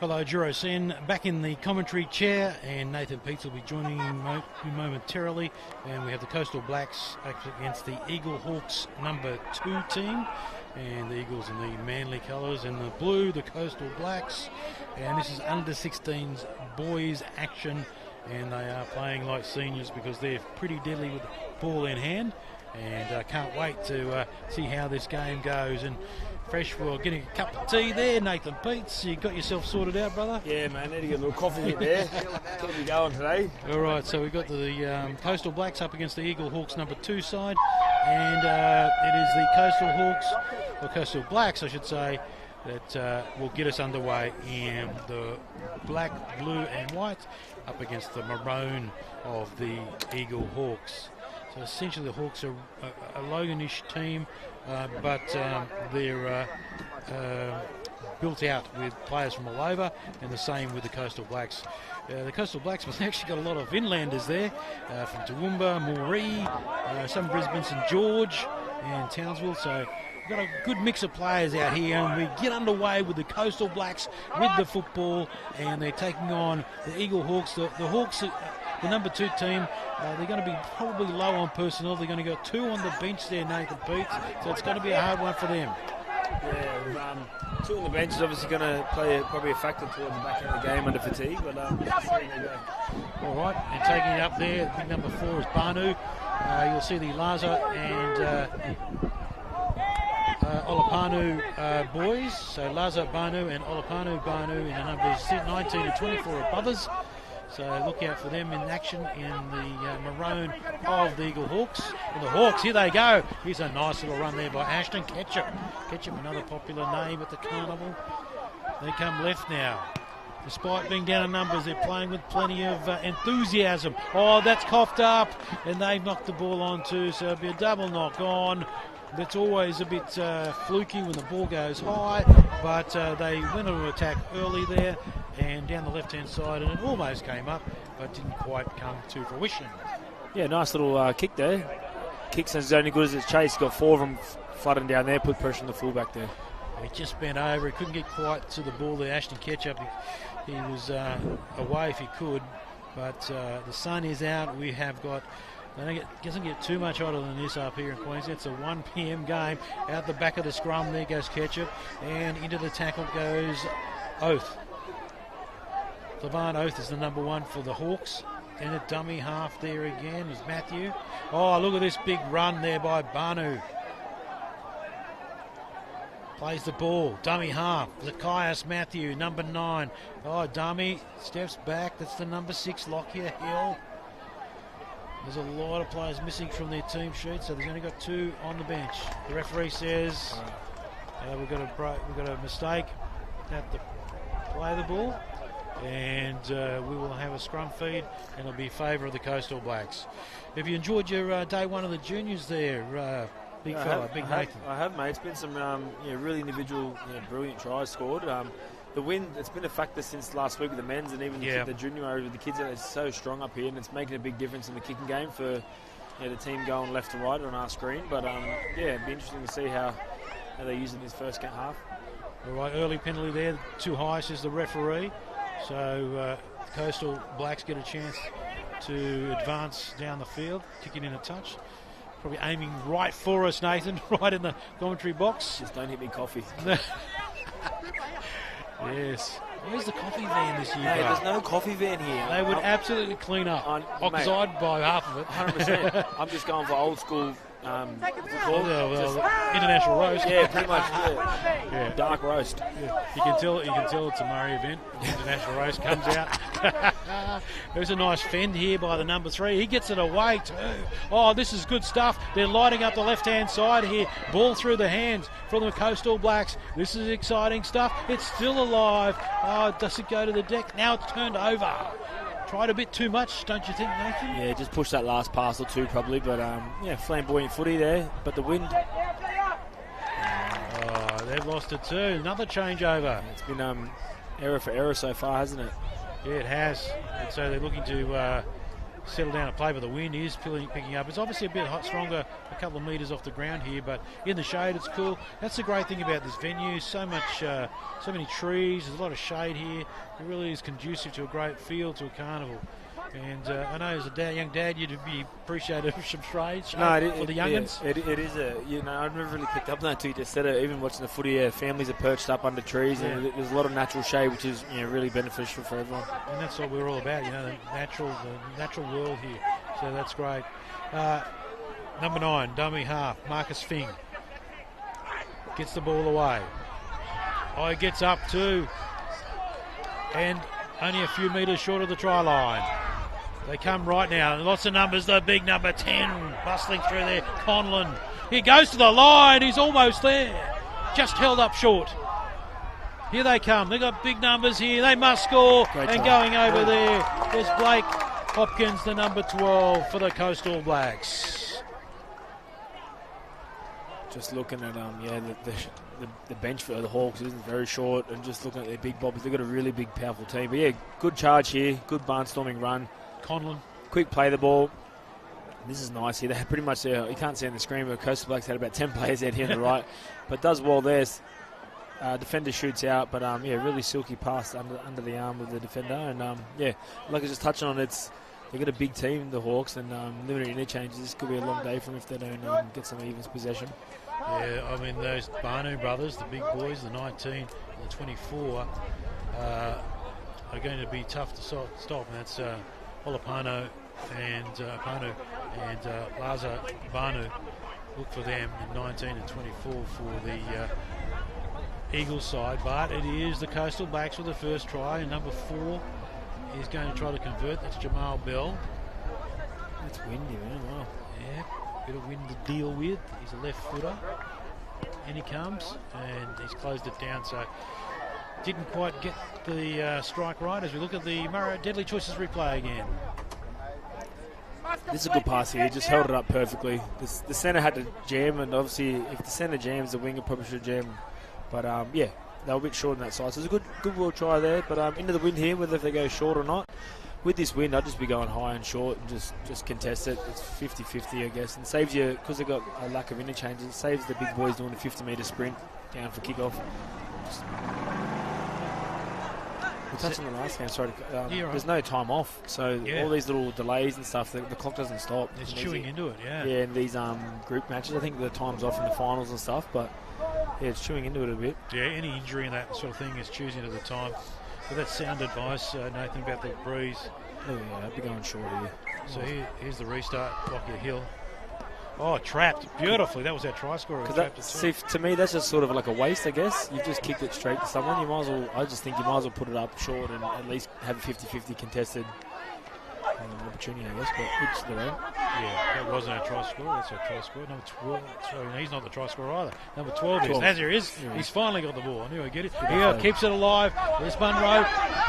Hello, Juro Sen, back in the commentary chair, and Nathan Peets will be joining you momentarily. And we have the Coastal Blacks against the Eagle Hawks number 2 team, and the Eagles in the Manly colours, and the blue, the Coastal Blacks. And this is under 16s boys action, and they are playing like seniors because they're pretty deadly with the ball in hand. And I can't wait to see how this game goes. And fresh for getting a cup of tea there, Nathan Peets. You got yourself sorted out, brother? Yeah, man, need to get a little coffee in there. Keep me going today. All right, so we've got the Coastal Blacks up against the Eagle Hawks number 2 side, and it is the Coastal Hawks, or Coastal Blacks, I should say, that will get us underway in the black, blue, and white up against the maroon of the Eagle Hawks. So essentially the Hawks are a Loganish team, but they're built out with players from all over, and the same with the Coastal Blacks. The Coastal Blacks have actually got a lot of inlanders there, from Toowoomba, Moree, some Brisbane, St George and Townsville, so we've got a good mix of players out here, and we get underway with the Coastal Blacks with the football, and they're taking on the Eagle Hawks. The Hawks, the number 2 team, they're going to be probably low on personnel. They're going to got 2 on the bench there, Nathan Peets, so it's going to be a hard one for them. Yeah, 2 on the bench is obviously going to play probably a factor towards the back end of the game under fatigue, but all right, and taking it up there, big number 4 is Banu. You'll see the Laza and Olapanu boys, so Laza Banu and Olapanu Banu in the numbers 19 and 24 are brothers. So look out for them in action in the maroon of the Eagle Hawks. And the Hawks, here they go. Here's a nice little run there by Ashton Ketchup. Ketchup, another popular name at the carnival. They come left now. Despite being down in numbers, they're playing with plenty of enthusiasm. Oh, that's coughed up, and they've knocked the ball on too, so it'll be a double knock on. That's always a bit fluky when the ball goes high, but they went on to attack early there and down the left-hand side, and it almost came up, but didn't quite come to fruition. Yeah, nice little kick there. Kicks as only good as its chase. Got 4 of them flooding down there, put pressure on the fullback there. He just bent over. He couldn't get quite to the ball there. Ashton Ketchup, he was away if he could, but the sun is out. We have got... doesn't get too much hotter than this up here in Queensland. It's a 1 p.m. game. Out the back of the scrum, there goes Ketchup, and into the tackle goes Oath. Levan Oath is the number 1 for the Hawks. And a dummy half there again is Matthew. Oh, look at this big run there by Banu. Plays the ball, dummy half. Zacchaeus Matthew, number 9. Oh, dummy, steps back. That's the number 6, Lockyer Hill. There's a lot of players missing from their team sheet, so they've only got 2 on the bench. The referee says we've got a mistake. Have to play the ball, and we will have a scrum feed, and it'll be in favour of the Coastal Blacks. Have you enjoyed your day 1 of the juniors there, big fella, Big Nathan? I have, mate. It's been some really individual, brilliant tries scored. The wind, it's been a factor since last week with the men's, and even the junior area with the kids. It's so strong up here, and it's making a big difference in the kicking game for the team going left to right on our screen. But it'd be interesting to see how they use it in this first half. All right, early penalty there, too high, says the referee. So the Coastal Blacks get a chance to advance down the field, kicking in a touch. Probably aiming right for us, Nathan, right in the commentary box. Just don't hit me coffee. Yes. Where's the coffee van this year? Hey, there's no coffee van here. They would absolutely clean up. I'd buy half of it. 100%. I'm just going for old school. International roast. Yeah, pretty much. Yeah. Dark roast. Yeah. You can tell it's a Murray event. International roast comes out. There's a nice fend here by the number 3. He gets it away too. Oh, this is good stuff. They're lighting up the left-hand side here. Ball through the hands from the Coastal Blacks. This is exciting stuff. It's still alive. Oh, does it go to the deck? Now it's turned over. Tried a bit too much, don't you think, Nathan? Yeah, just pushed that last pass or 2 probably, but flamboyant footy there, but the wind. Oh, they've lost it too. Another changeover. It's been error for error so far, hasn't it? Yeah, it has. And so they're looking to settle down and play, but the wind is picking up. It's obviously a bit stronger, a couple of metres off the ground here, but in the shade it's cool. That's the great thing about this venue. So many trees. There's a lot of shade here. It really is conducive to a great feel to a carnival. And I know as a young dad, you'd be appreciative of some shade for the young'uns. It is I've never really picked up on that until you just said it. Even watching the footy, families are perched up under trees, and there's a lot of natural shade, which is really beneficial for everyone. And that's what we're all about, the natural world here. So that's great. Number 9, dummy half, Marcus Fing. Gets the ball away. He gets up too. And only a few metres short of the try line. They come right now. Lots of numbers. The big number 10 bustling through there. Conlon. He goes to the line. He's almost there. Just held up short. Here they come. They've got big numbers here. They must score. And going over there, there's Blake Hopkins, the number 12 for the Coastal Blacks. Just looking at the bench for the Hawks isn't very short, and just looking at their big bobbies, they've got a really big, powerful team. But good charge here, good barnstorming run. Conlon. Quick play the ball. This is nice here. They pretty much, you can't see on the screen, but Coastal Blacks had about 10 players out here on the right. But does well there. Defender shoots out, but really silky pass under the arm of the defender. And like I was just touching on, they've got a big team, the Hawks, and limited interchanges. This could be a long day for them if they don't get some evens possession. Yeah, I mean, those Banu brothers, the big boys, the 19 and the 24, are going to be tough to stop. And that's Olapano and Panu and Laza Banu. Look for them in 19 and 24 for the Eagles side. But it is the Coastal Blacks with the first try, and number 4 is going to try to convert. That's Jamal Bell. It's windy, man. Wow. Yeah. Bit of wind to deal with. He's a left footer. And he comes, and he's closed it down, so didn't quite get the strike right as we look at the Murray Deadly Choices replay again. This is a good pass here. He just held it up perfectly. The centre had to jam, and obviously if the centre jams, the winger probably should jam. But they were a bit short on that side. So it's a good world try there. But into the wind here, whether if they go short or not. With this wind, I'd just be going high and short and just contest it. It's 50-50, I guess. And saves you, because they've got a lack of interchanges, it saves the big boys doing a 50-metre sprint down for kickoff. We touched on the last game, sorry. There's no time off. So all these little delays and stuff, the clock doesn't stop. It's chewing into it, Yeah, in these group matches. I think the time's off in the finals and stuff, but it's chewing into it a bit. Yeah, any injury and that sort of thing is chewing into the time. But that's sound advice, Nathan, about the breeze. Oh, yeah, I'd be going short here. So here's the restart, Lockyer Hill. Oh, trapped beautifully. That was our try scorer. To me, that's just sort of like a waste, I guess. You've just kicked it straight to someone. I just think you might as well put it up short and at least have a 50-50 contested opportunity, I guess, but it's the way. Yeah, that wasn't our try scorer. That's our try scorer. Number 12. Sorry, he's not the try scorer either. Number 12 is. As there is, he's finally got the ball. I knew I'd get it. Here, keeps it alive. There's Munro.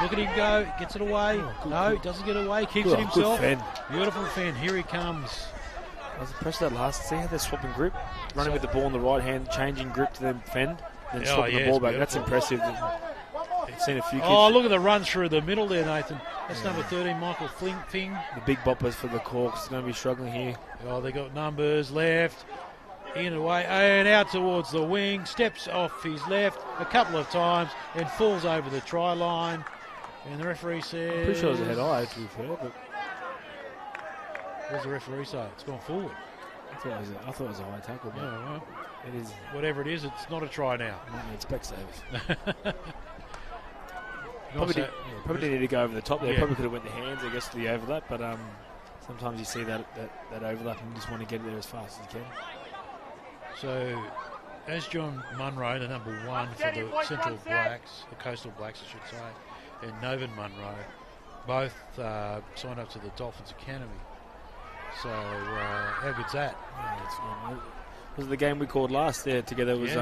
Look at him go. Gets it away. He doesn't get away. Keeps it himself. Beautiful fend. Here he comes. I was impressed that last. See how they're swapping grip? Running with the ball in the right hand, changing grip to then fend, then swapping the ball back. That's impressive. I've seen a few kids. Oh, look at the run through the middle there, Nathan. That's number 13, Michael Fing. The big boppers for the Hawks is going to be struggling here. Oh, they got numbers left, in and away, and out towards the wing. Steps off his left a couple of times and falls over the try line. And the referee says... I'm pretty sure it was a head-eye, to be fair, but... What does the referee say? It's gone forward. I thought it was a high tackle, but well, it is. Whatever it is, it's not a try now. It's back saves. Probably need to go over the top there. Probably could have went the hands, I guess, to the overlap, but sometimes you see that overlap and you just want to get it there as fast as you can. So, as John Munro, the number 1 for the Central Blacks, the Coastal Blacks, I should say, and Novan Munro, both signed up to the Dolphins Academy. So, how good's that? Was the game we called last there together? It was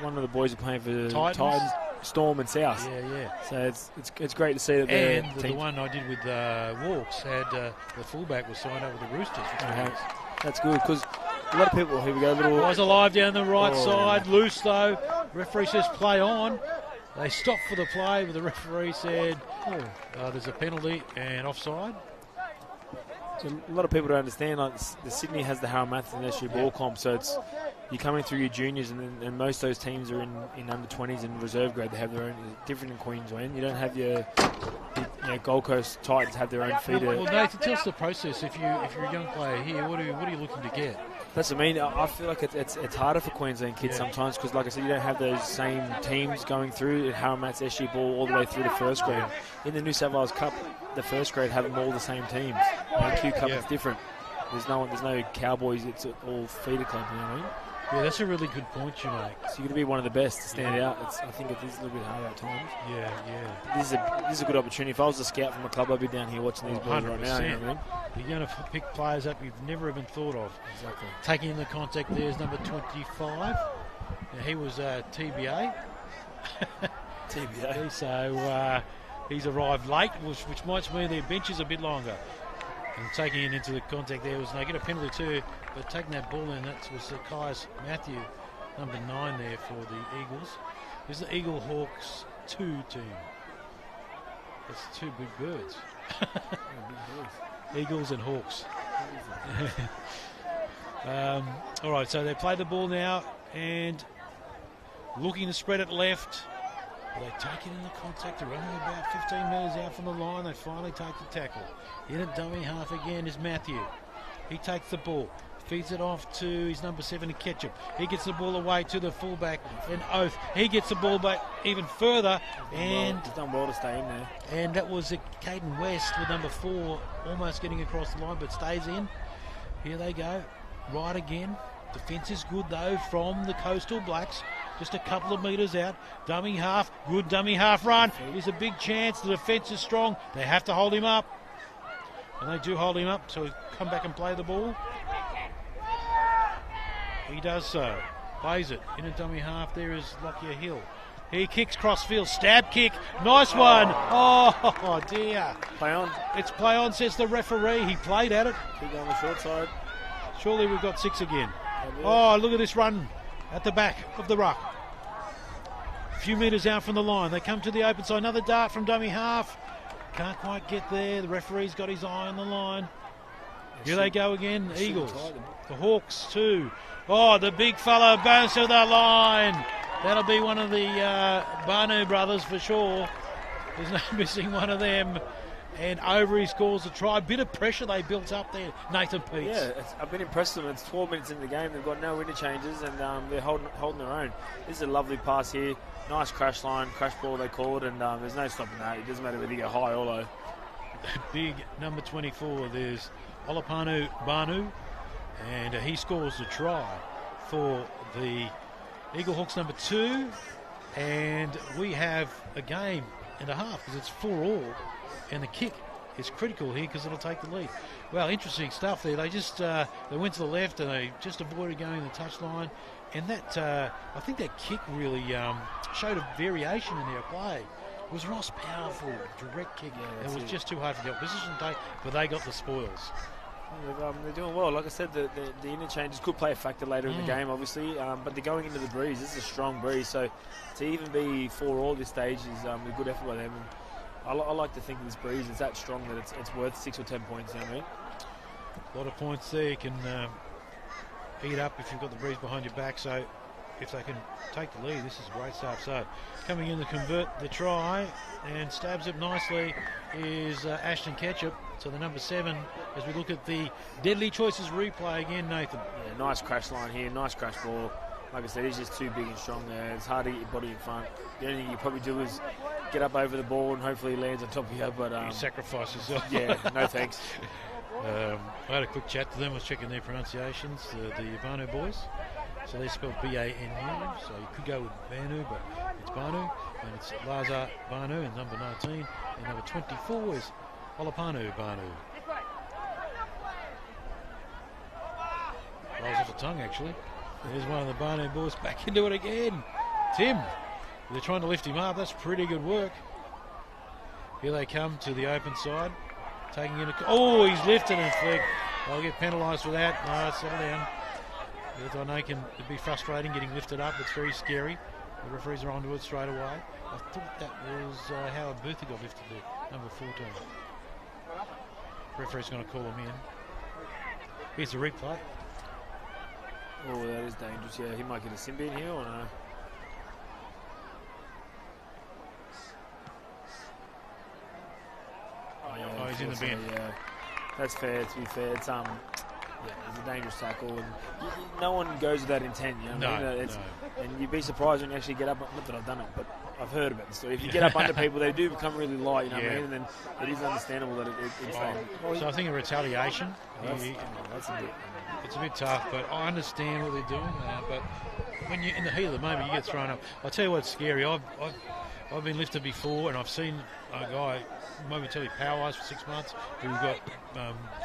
one of the boys who playing for Titans, Storm and South. Yeah. So it's great to see that. And the one I did with Walks had the fullback was signed up with the Roosters. That's good because a lot of people. Here we go. Guys alive down the right side, loose though. Referee says play on. They stopped for the play, but the referee said there's a penalty and offside. So a lot of people don't understand, like the Sydney has the Haramath and SU ball comp, so it's you're coming through your juniors, and most of those teams are in under 20s and reserve grade. They have their own, different in Queensland. You don't have your Gold Coast Titans have their own feeder. Well, Nathan, tell us the process. If you're a young player here, what are you looking to get? That's what I mean. I feel like it's harder for Queensland kids sometimes because, like I said, you don't have those same teams going through at Haramath's SG ball all the way through to first grade. In the New South Wales Cup, the first grade have them all the same teams. And Q Cup is different. There's no Cowboys. It's all feeder club. You know what I mean? Yeah, that's a really good point you make. So you're going to be one of the best to stand out. I think it is a little bit harder at times. Yeah. This is a good opportunity. If I was a scout from a club, I'd be down here watching these boys right now. You know what I mean? You're going to pick players up you've never even thought of. Exactly. Taking in the contact there is number 25. Now, he was TBA. TBA. So he's arrived late, which might mean their bench is a bit longer. And taking it into the contact there was, they get a penalty too, but taking that ball in, that was Kai's Matthew, number 9 there for the Eagles. This is the Eagle Hawks 2 team. That's 2 big birds. Eagles and Hawks. All right, so they play the ball now and looking to spread it left. They take it in the contact. They're running about 15 metres out from the line. They finally take the tackle. In a dummy half again is Matthew. He takes the ball, feeds it off to his number 7 in Ketchup. He gets the ball away to the fullback and Oath. He gets the ball back even further, and he's done well to stay in there. And that was Caden West with number 4, almost getting across the line, but stays in. Here they go, right again. Defence is good though from the Coastal Blacks. Just a couple of metres out. Dummy half, good dummy half run. There's a big chance. The defence is strong. They have to hold him up. And they do hold him up, so he'll come back and play the ball. He does so. Plays it. In a dummy half, there is Lockyer Hill. He kicks crossfield. Stab kick. Nice one. Oh, dear. Play on. It's play on, says the referee. He played at it. Keep on the short side. Surely we've got 6 again. Oh, look at this run at the back of the ruck. A few metres out from the line. They come to the open side. Another dart from dummy half. Can't quite get there. The referee's got his eye on the line. Here they go again. Eagles. The Hawks too. Oh, the big fella bounces to the line. That'll be one of the Banu brothers for sure. There's no missing one of them. And over he scores a try. Bit of pressure they built up there, Nathan Peets. Yeah, I've been impressed with them. It's 12 minutes in the game. They've got no interchanges, and they're holding their own. This is a lovely pass here. Nice crash line, crash ball they called, and there's no stopping that. It doesn't matter whether you go high or low. Big number 24, there's Olapanu Banu, and he scores the try for the Eagle Hawks number 2, and we have a game and a half because it's 4-4. And the kick is critical here because it'll take the lead. Well, interesting stuff there. They just they went to the left and they just avoided going to the touchline. And that I think that kick really showed a variation in their play. It was a nice, powerful, direct kick. Yeah, it was just too hard for the opposition to take, but they got the spoils. They're doing well. Like I said, the interchanges could play a factor later in the game, obviously, but they're going into the breeze. This is a strong breeze, so to even be 4-4 this stage is a good effort by them. And I like to think this breeze is that strong that it's worth 6 or 10 points, you know what I mean? A lot of points there. You can eat up if you've got the breeze behind your back, so if they can take the lead, this is great stuff. So coming in to convert the try and stabs it nicely is Ashton Ketchup. So the number 7, as we look at the Deadly Choices replay again, Nathan. Yeah, nice crash line here, nice crash ball. Like I said, he's just too big and strong there. It's hard to get your body in front. The only thing you probably do is get up over the ball and hopefully he lands on top of you. But you sacrifice yourself. Yeah, no thanks. I had a quick chat to them. I was checking their pronunciations, the Banu boys. So they spelled B-A-N-U. So you could go with Banu, but it's Banu. And it's Lazar Banu and number 19. And number 24 is Olapanu Banu. Rolls off the tongue, actually. There's one of the Banu boys back into it again. Tim, they're trying to lift him up. That's pretty good work. Here they come to the open side. Taking in oh, he's lifted and flicked. They'll get penalised for that. No, settle down. Yes, I know it can be frustrating getting lifted up. It's very scary. The referees are onto it straight away. I thought that was Howard Boothie got lifted there, number 14. Referee's going to call him in. Here's the replay. Oh, that is dangerous. Yeah, he might get a sin bin here or no? Oh, yeah, he's in the bin. Yeah, that's fair. To be fair, it's yeah, it's a dangerous tackle, and no one goes with that intent. You know what I mean? And you'd be surprised when you actually get up. Not that I've done it, but I've heard about the story. If you get up under people, they do become really light. You know what I mean? And then it is understandable that it's. So I think a retaliation. That's a bit. It's a bit tough, but I understand what they're doing. But when you're in the heat of the moment, you get thrown up. I'll tell you what's scary. I've been lifted before, and I've seen a guy momentarily paralyzed for 6 months who got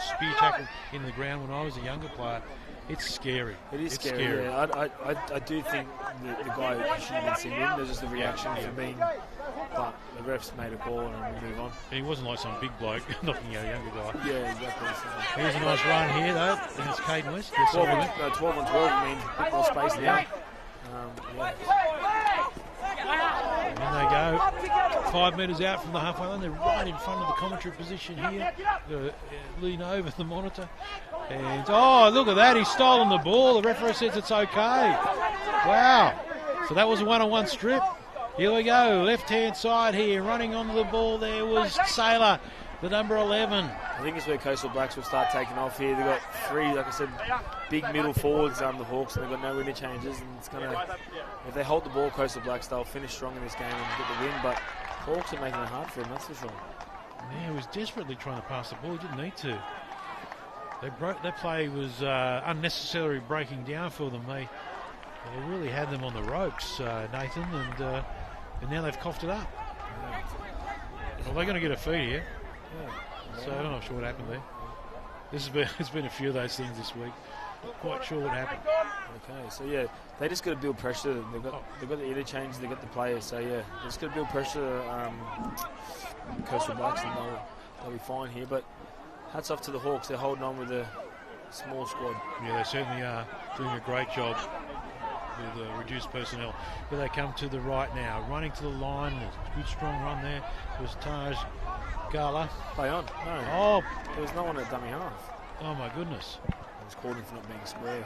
spear tackled in the ground when I was a younger player. It's scary. It is scary. Yeah. I do think the guy shouldn't have been seen in. There's just a reaction for being. But the refs made a call and we move on. And he wasn't like some big bloke knocking out a younger guy. Yeah, exactly. So. Here's a nice run here, though. And it's Caden West. 12 on 12 means a bit more space now. And they go 5 metres out from the halfway line. They're right in front of the commentary position here. Lean over the monitor. And, oh, look at that. He's stolen the ball. The referee says it's okay. Wow. So that was a one-on-one strip. Here we go. Left-hand side here. Running onto the ball there was Saylor, the number 11. I think it's where Coastal Blacks will start taking off here. They've got three, like I said, big middle forwards, the Hawks, and they've got no interchanges. And it's going to, if they hold the ball, Coastal Blacks, they'll finish strong in this game and get the win. But Hawks are making it hard for them, that's for sure. Yeah, he was desperately trying to pass the ball. He didn't need to. That play was unnecessarily breaking down for them. They really had them on the ropes, Nathan, and now they've coughed it up. Well, they're going to get a feed here. So I'm not sure what happened there. There's been a few of those things this week. Not quite sure what happened. Okay, so yeah, they just got to build pressure. They've got the interchange, they've got the players. So yeah, they just got to build pressure. Coastal Blacks, and they'll be fine here. But hats off to the Hawks. They're holding on with a small squad. Yeah, they certainly are doing a great job with reduced personnel. Here they come to the right now, running to the line. Good strong run there. It was Taj Gala. Play on. No. Oh, there was no one at dummy half. Oh my goodness. It was called in for not being square.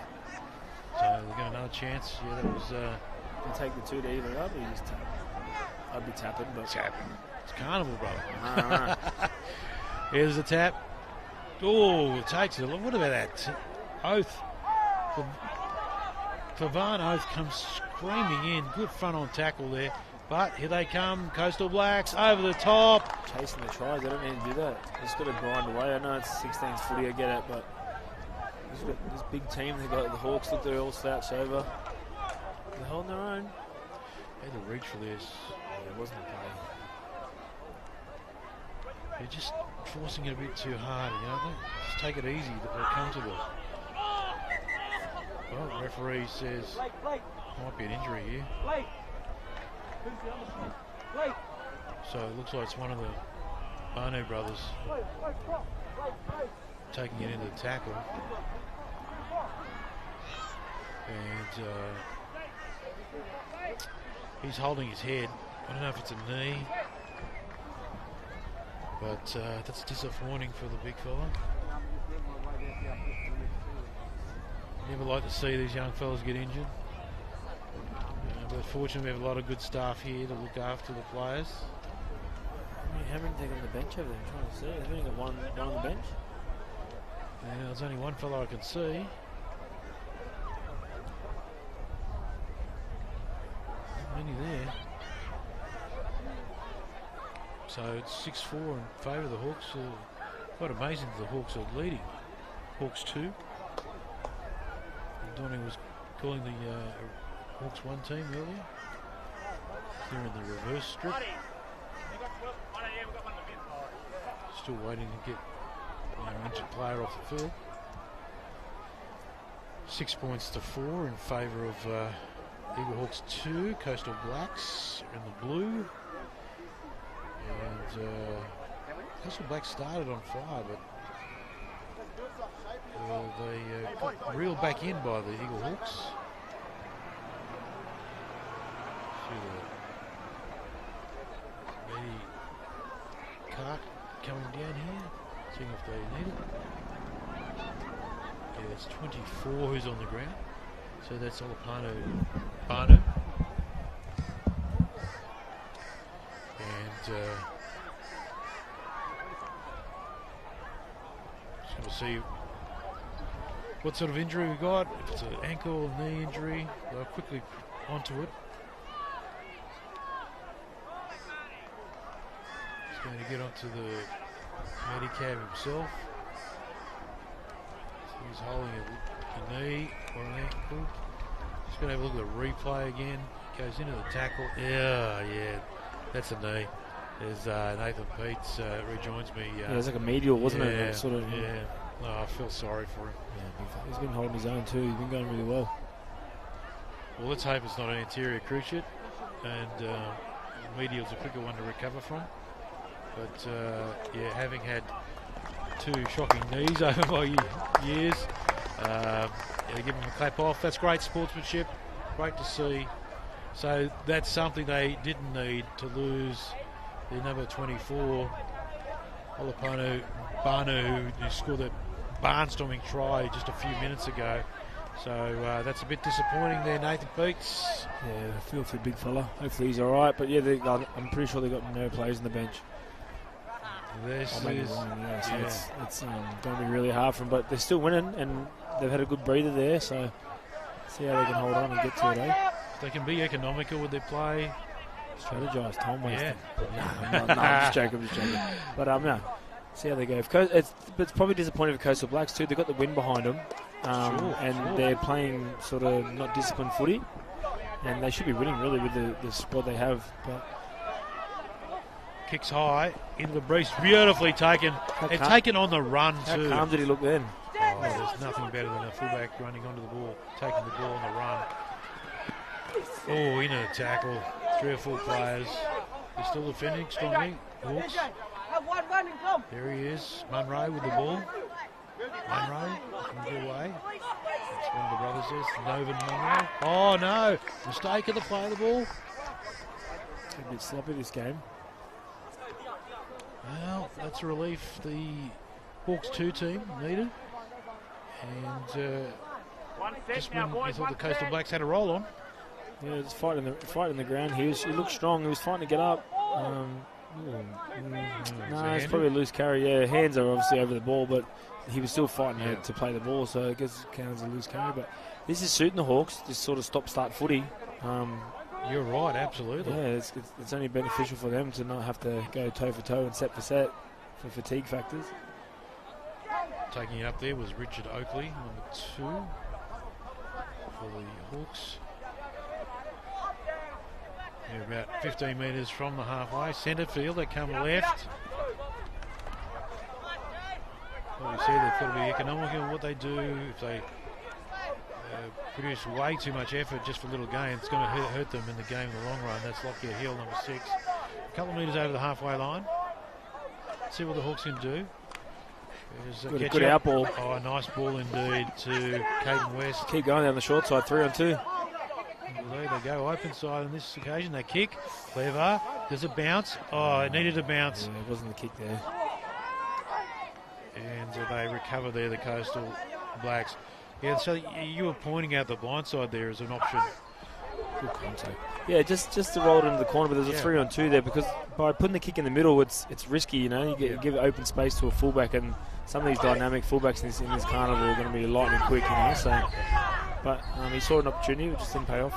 So they got another chance. Yeah, that was. You take the two to either up, or you just tap. I'd be tapping, but tapping. It's carnival, brother. No. Here's the tap. Oh, it takes it. What about that Oath? Favan Oath comes screaming in. Good front on tackle there. But here they come, Coastal Blacks over the top. Chasing the tries, they don't need to do that. Just got to grind away. I know it's 16's footy, I get it, but this big team, they've got the Hawks, look, they're all slouched over. They're holding their own. They had to reach for this. Yeah, it wasn't a play. They're just forcing it a bit too hard, you know. Just take it easy, they'll come to it. Well, the referee says might be an injury here. So it looks like it's one of the Barnett brothers taking it into the tackle. And he's holding his head. I don't know if it's a knee, but that's disappointing for the big fella. Never like to see these young fellas get injured. But fortunately, we have a lot of good staff here to look after the players. How many they got on the bench over there? I'm trying to see. They've only got one on the bench. Yeah, there's only one fellow I can see. Not many there. So it's 6-4 in favour of the Hawks. Quite amazing that the Hawks are leading. Hawks 2. Donny was calling the Hawks 1 team earlier. They're in the reverse strip. Still waiting to get an injured player off the field. 6 points to 4 in favour of Eagle Hawks 2. Coastal Blacks in the blue. And Coastal Blacks started on fire, but they got reeled back in by the Eagle Hawks. See the lady cart coming down here. Seeing if they need it. Yeah, it's 24 who's on the ground. So that's Olopano Banu. And just going to see what sort of injury we got. If it's an ankle or knee injury, they'll quickly onto it. He's going to get onto the medicab himself. So he's holding a knee or an ankle. Just going to have a look at the replay again. Goes into the tackle. Yeah, that's a knee. There's Nathan Peets rejoins me. Yeah, it was like a medial, wasn't it? Like sort of. Yeah. No, I feel sorry for him. Yeah, he's been holding his own too. He's been going really well. Well, let's hope it's not an anterior cruciate, and medial's a quicker one to recover from. But yeah, having had 2 shocking knees over my years, give him a clap off. That's great sportsmanship. Great to see. So that's something they didn't need to lose the number 24, Olopano Banu, who scored that barnstorming try just a few minutes ago. So that's a bit disappointing there, Nathan Peets. Yeah, I feel for the big fella. Hopefully he's all right. But yeah, I'm pretty sure they've got no players on the bench. This is it's going to be really hard for them. But they're still winning, and they've had a good breather there. So see how they can hold on and get to it, eh? They can be economical with their play. Strategise, time wasting. Yeah. No, I'm just joking. But no, see how they go. It's probably disappointing for Coastal Blacks too. They've got the win behind them, they're playing sort of not disciplined footy, and they should be winning really with the squad they have. But kicks high into the breach, beautifully taken, and taken on the run too. How calm did he look then? Oh, there's nothing better than a fullback running onto the ball, taking the ball on the run. Oh, into the tackle. 3 or 4 players. They're still defending strongly. Hawks. There he is. Munro with the ball. Munro can get away. That's one of the brothers there. Novan Munro. Oh no! Mistake of the play of the ball. It's a bit sloppy this game. Well, that's a relief the Hawks 2 team needed. And just when you thought the Coastal Blacks had a roll on. Yeah, it's fighting the ground. He looked strong. He was fighting to get up. No, it's probably a loose carry. Yeah, hands are obviously over the ball, but he was still fighting to play the ball, so I guess it counts as a loose carry. But this is suiting the Hawks, this sort of stop-start footy. You're right, absolutely. Yeah, it's only beneficial for them to not have to go toe-for-toe and set for set for fatigue factors. Taking it up there was Richard Oakley, number 2 for the Hawks. Yeah, about 15 metres from the halfway. Centre field, they come left. Like we said, they've got to be economical in what they do. If they produce way too much effort just for little gain, it's going to hurt them in the game in the long run. That's Lockyer Hill, number 6. A couple of metres over the halfway line. See what the Hawks can do. Good out ball. Oh, nice ball indeed to Caden West. Keep going down the short side, 3-on-2. There they go, open side on this occasion. They kick, clever. Does it bounce? Oh, it needed a bounce. Yeah, it wasn't the kick there. And they recover there, the Coastal Blacks. Yeah, so you were pointing out the blind side there as an option. Good contact. Yeah, just to roll it into the corner, but there's a 3-on-2 there because by putting the kick in the middle, it's risky, you know. You give open space to a fullback, and some of these dynamic fullbacks in this carnival are going to be lightning quick, you know. So, but he saw an opportunity, it just didn't pay off.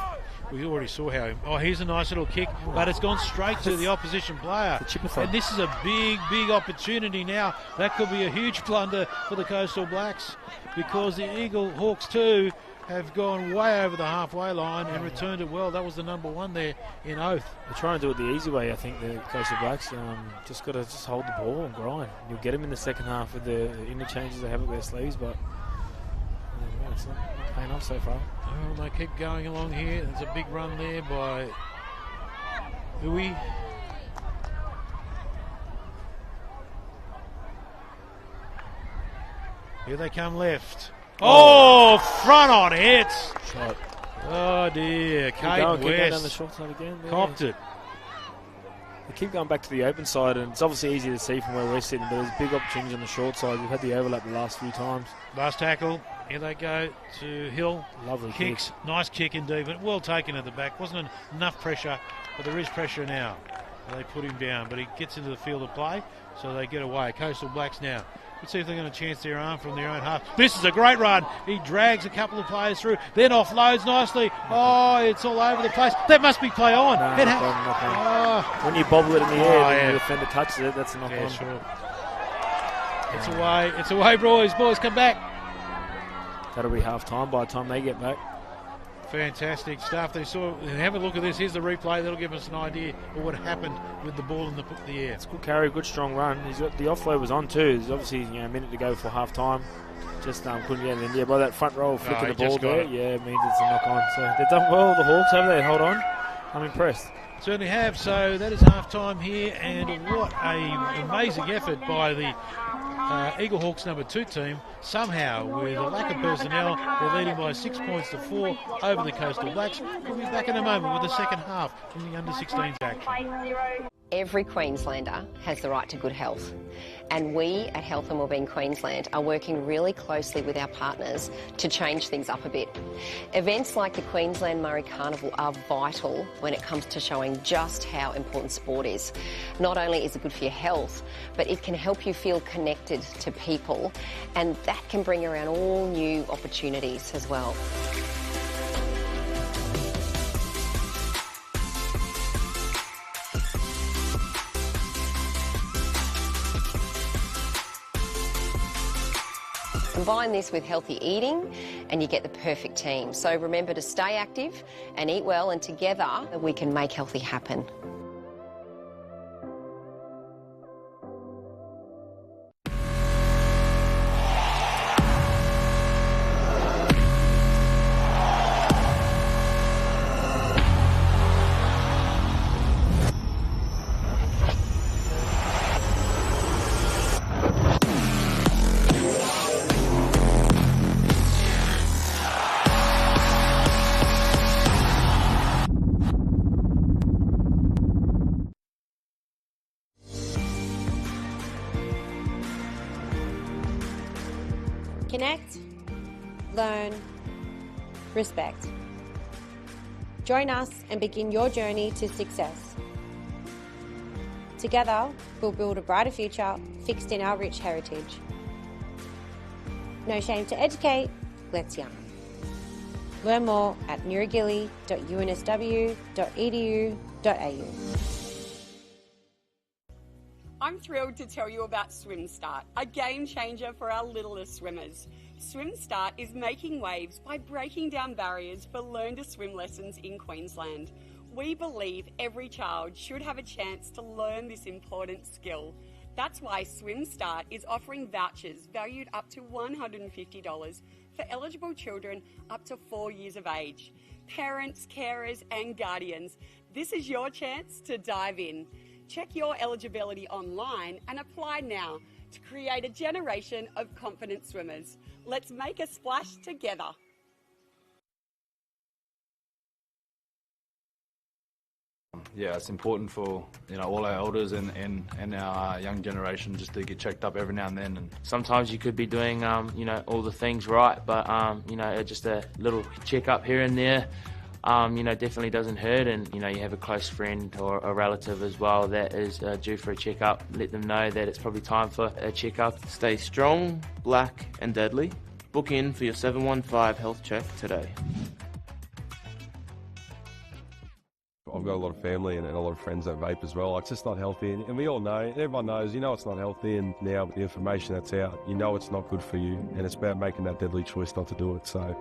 We already saw how. Oh, here's a nice little kick, but it's gone straight to the opposition player. And this is a big opportunity now. That could be a huge blunder for the Coastal Blacks because the Eagle Hawks 2 have gone way over the halfway line and returned it well. That was the number 1 there in Oath. They're trying to do it the easy way, I think, the Coastal Blacks. Just got to hold the ball and grind. You'll get them in the second half with the interchanges they have up their sleeves, but it's not paying off so far. Well, they keep going along here. There's a big run there by Hui. Here they come left. Oh, front on hit. Shot. Oh dear, Kate West down the short side again. copped it. they keep going back to the open side, and it's obviously easy to see from where we're sitting, but there's big opportunities on the short side. We've had the overlap the last few times. Last tackle. Here they go to Hill. Lovely kicks. kick. Nice kick indeed, but well taken at the back. Wasn't enough pressure, but there is pressure now. They put him down, but he gets into the field of play, so they get away. Coastal Blacks now. Let's see if they're going to chance their arm from their own half. This is a great run. He drags a couple of players through, then offloads nicely. Oh, it's all over the place. That must be play on. No, knock on. When you bobble it in the air and the defender touches it, that's a knock on. Sure. It's away. It's away, boys. Boys, come back. That'll be half time by the time they get back. Fantastic stuff. Have a look at this. Here's the replay. That'll give us an idea of what happened with the ball in the air. It's a good carry, good strong run. He's got the offload was on too. There's obviously a minute to go before half time. Just couldn't get it in. Yeah, by that front row flicking the ball there, it means it's a knock on. So they've done well, the Hawks, haven't they? Hold on. I'm impressed. Certainly have. So that is half time here, and what an amazing effort by the Eagle Hawks number 2 team. Somehow, with a lack of personnel, they're leading by 6 points to 4 over the Coastal Blacks. We'll be back in a moment with the second half from the under-16s action. Every Queenslander has the right to good health, and we at Health and Wellbeing Queensland are working really closely with our partners to change things up a bit. Events like the Queensland Murray Carnival are vital when it comes to showing just how important sport is. Not only is it good for your health, but it can help you feel connected to people, and that can bring around all new opportunities as well. Combine this with healthy eating and you get the perfect team. So remember to stay active and eat well, and together we can make healthy happen. Connect, learn, respect. Join us and begin your journey to success. Together, we'll build a brighter future fixed in our rich heritage. No shame to educate, let's yarn. Learn more at newragilly.unsw.edu.au. I'm thrilled to tell you about Swim Start, a game changer for our littlest swimmers. Swim Start is making waves by breaking down barriers for learn to swim lessons in Queensland. We believe every child should have a chance to learn this important skill. That's why Swim Start is offering vouchers valued up to $150 for eligible children up to 4 years of age. Parents, carers and guardians, this is your chance to dive in. Check your eligibility online and apply now to create a generation of confident swimmers. Let's make a splash together. Yeah, it's important for all our elders and our young generation just to get checked up every now and then. And sometimes you could be doing all the things right, but just a little check up here and there. Definitely doesn't hurt, and you have a close friend or a relative as well that is due for a checkup. Let them know that it's probably time for a checkup. Stay strong, black and deadly. Book in for your 715 health check today. I've got a lot of family and a lot of friends that vape as well. It's just not healthy, and we all know, everyone knows, it's not healthy, and now with the information that's out, it's not good for you, and it's about making that deadly choice not to do it, so...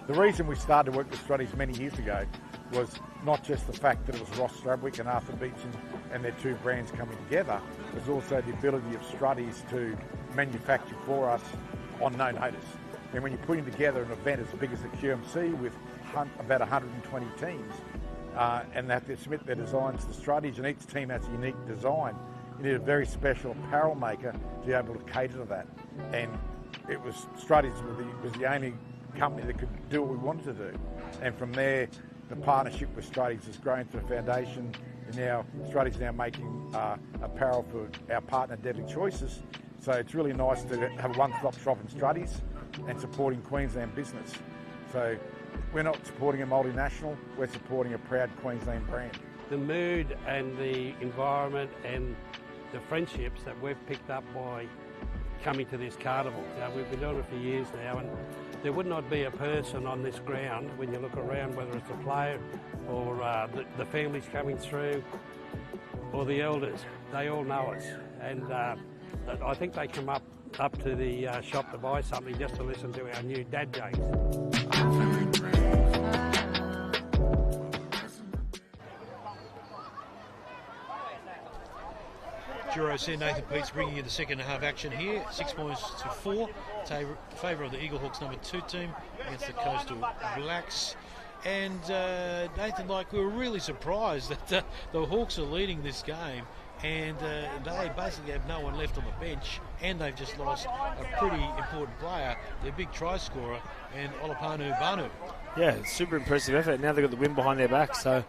The reason we started to work with Strutties many years ago was not just the fact that it was Ross Stradwick and Arthur Beecham and their two brands coming together, it was also the ability of Struddies to manufacture for us on no notice. And when you're putting together an event as big as the QMC with about 120 teams, and they have to submit their designs to Struddies, and each team has a unique design, you need a very special apparel maker to be able to cater to that. And it was Struddies was the only company that could do what we wanted to do. And from there, the partnership with Struddies has grown to a foundation, and now Struddies now making apparel for our partner Deadly Choices. So it's really nice to have a one-stop shop in Struddies and supporting Queensland business. So we're not supporting a multinational, we're supporting a proud Queensland brand. The mood and the environment and the friendships that we've picked up by coming to this carnival. We've been doing it for years now, and there would not be a person on this ground when you look around, whether it's a player or the families coming through or the elders. They all know us, and I think they come up to the shop to buy something just to listen to our new dad jokes. Juro said Nathan Pete's bringing in the second half action here. 6 points to 4 in favour of the Eagle Hawks number 2 team against the Coastal Blacks. And Nathan, we were really surprised that the Hawks are leading this game, and they basically have no one left on the bench, and they've just lost a pretty important player, their big try scorer, and Olapanu Banu. Yeah, super impressive effort. Now they've got the wind behind their back, so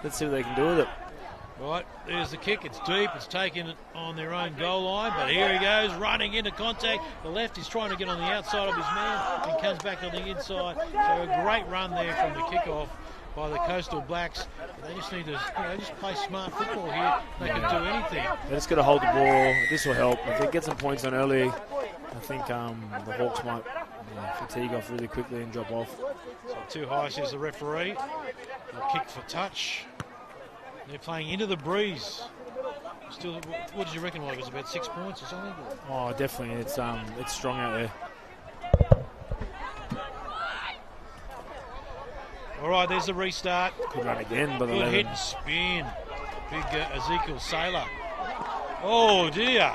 let's see what they can do with it. Right, there's the kick. It's deep. It's taken it on their own goal line, but here he goes, running into contact. The left is trying to get on the outside of his man and comes back on the inside. So a great run there from the kickoff by the Coastal Blacks. They just need to just play smart football here. They can do anything. They're just got to hold the ball. This will help. If they get some points on early, I think the Hawks might fatigue off really quickly and drop off. So too high, says the referee. They'll kick for touch. They're playing into the breeze. Still, what did you reckon? It was about 6 points or something? Oh, definitely. It's strong out there. All right, there's the restart. Good run again, but good hit and spin. Big Ezekiel Saylor. Oh dear,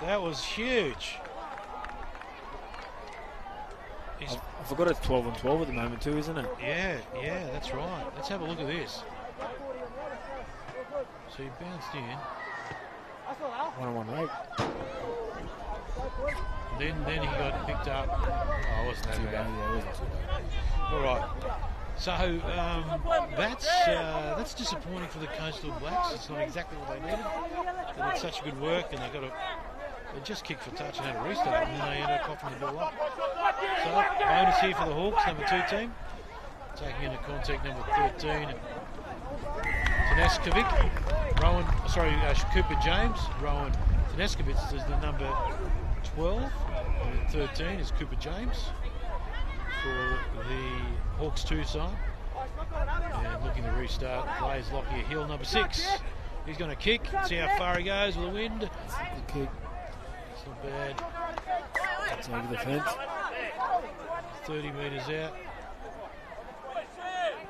that was huge. I forgot it's 12 and 12 at the moment too, isn't it? Yeah, that's right. Let's have a look at this. So he bounced in. 1-1 Then he got picked up. Oh, it wasn't that bad. Yeah, it wasn't too bad. All right. So that's disappointing for the Coastal Blacks. It's not exactly what they needed. They did such good work, and they just kicked for touch and had a restart, and then they ended up coughing the ball up. So bonus here for the Hawks, number 2 team, taking into contact number 13. Taneskovic, Cooper James. Rowan Taneskovic is the number 12, and 13 is Cooper James for the Hawks 2 side. And looking to restart, plays Lockyer Hill, number 6. He's going to kick, see how far he goes with the wind. Good kick. It's not bad. It's over the fence. 30 metres out.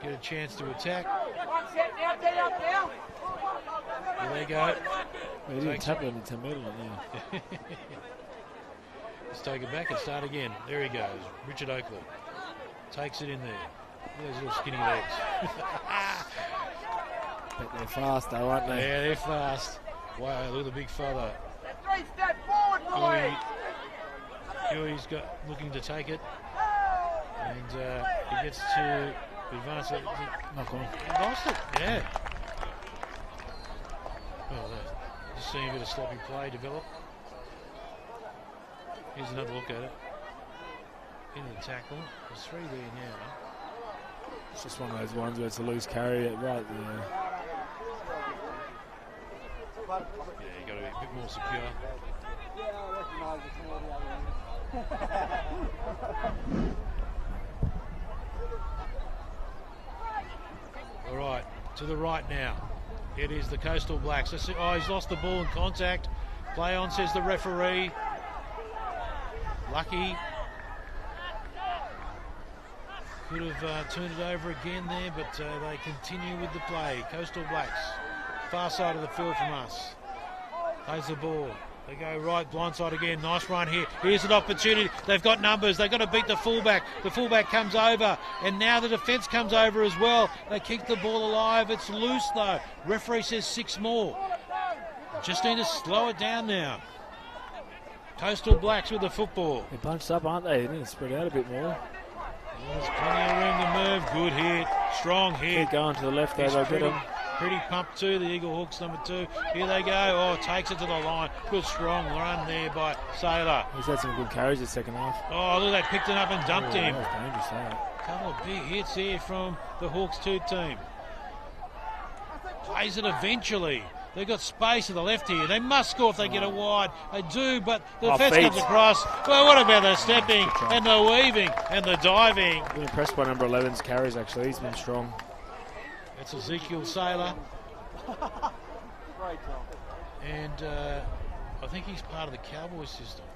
Get a chance to attack. There they go. He didn't tap it on the 10 metre line, yeah. Let's take it back and start again. There he goes. Richard Oakley takes it in there. Those little skinny legs. Bet they're fast though, aren't they? Yeah, they're fast. Wow, look at the big fella. 3 step forward, Huey's looking to take it. And he gets to advance it. Knock on. He lost it, yeah. Well, just seeing a bit of sloppy play develop. Here's another look at it. Into the tackle. There's 3 there now. It's just one of those ones where it's a loose carry right there. Yeah, you got to be a bit more secure. All right, to the right now. It is the Coastal Blacks. Oh, he's lost the ball in contact. Play on, says the referee. Lucky. Could have turned it over again there, but they continue with the play. Coastal Blacks, far side of the field from us. Plays the ball. They go right, blindside again. Nice run here. Here's an opportunity. They've got numbers. They've got to beat the fullback. The fullback comes over, and now the defence comes over as well. They keep the ball alive. It's loose though. Referee says 6 more. Just need to slow it down now. Coastal Blacks with the football. They're bunched up, aren't they? They need to spread out a bit more. There's plenty of room to move. Good hit. Strong hit. Keep going to the left there. They'll get them. Pretty pumped too, the Eagle Hawks number 2. Here they go. Oh, takes it to the line. Good strong run there by Sailor. He's had some good carries the second half. Oh, look, they picked it up and dumped him. That was dangerous, that. Couple of big hits here from the Hawks 2 team. Plays it eventually. They've got space to the left here. They must score if they get it wide. They do, but the defence comes across. Well, what about the stepping and the weaving and the diving? I'm impressed by number 11's carries, actually. He's been strong. That's Ezekiel Sailor. And I think he's part of the Cowboys system.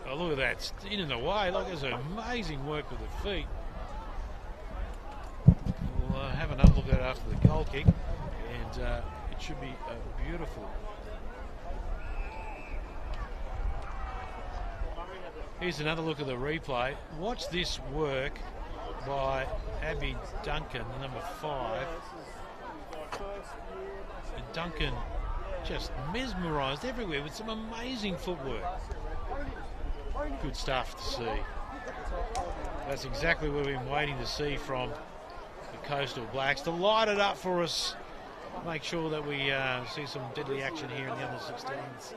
Oh, look at that. In and away. Look, there's amazing work with the feet. We'll have another look at it after the goal kick. And it should be beautiful. Here's another look at the replay. Watch this work by Abby Duncan, the number 5. And Duncan just mesmerised everywhere with some amazing footwork. Good stuff to see. That's exactly what we've been waiting to see from the Coastal Blacks, to light it up for us. Make sure that we see some deadly action here in the under 16s,